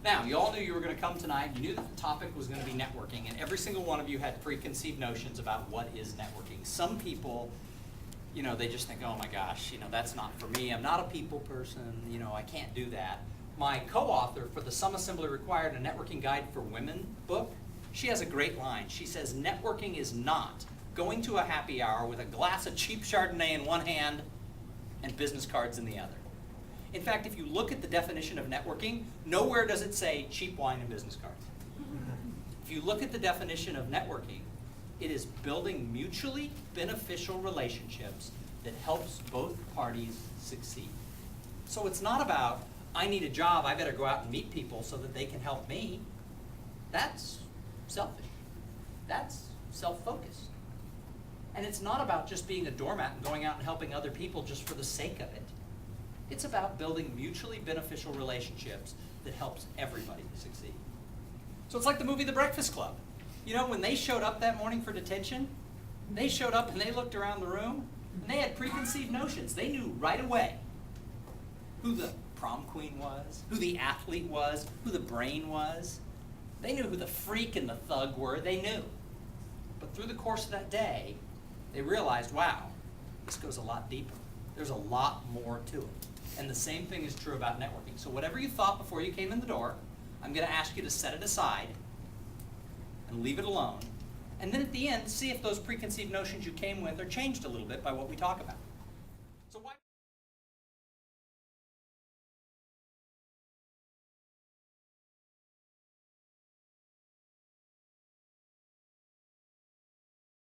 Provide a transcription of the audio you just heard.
Now, you all knew you were going to come tonight. You knew that the topic was going to be networking, and every single one of you had preconceived notions about what is networking. Some people, they just think, oh my gosh, that's not for me. I'm not a people person. I can't do that. My co-author for the Some Assembly Required, a Networking Guide for Women book, she has a great line. She says, networking is not going to a happy hour with a glass of cheap Chardonnay in one hand and business cards in the other. In fact, if you look at the definition of networking, nowhere does it say cheap wine and business cards. If you look at the definition of networking, it is building mutually beneficial relationships that helps both parties succeed. So it's not about, I need a job, I better go out and meet people so that they can help me. That's selfish. That's self-focused. And it's not about just being a doormat and going out and helping other people just for the sake of it. It's about building mutually beneficial relationships that helps everybody succeed. So it's like the movie The Breakfast Club. When they showed up that morning for detention, they showed up and they looked around the room and they had preconceived notions. They knew right away who the prom queen was, who the athlete was, who the brain was. They knew who the freak and the thug were. They knew. But through the course of that day, they realized, wow, this goes a lot deeper. There's a lot more to it. And the same thing is true about networking. So whatever you thought before you came in the door, I'm going to ask you to set it aside and leave it alone. And then at the end, see if those preconceived notions you came with are changed a little bit by what we talk about.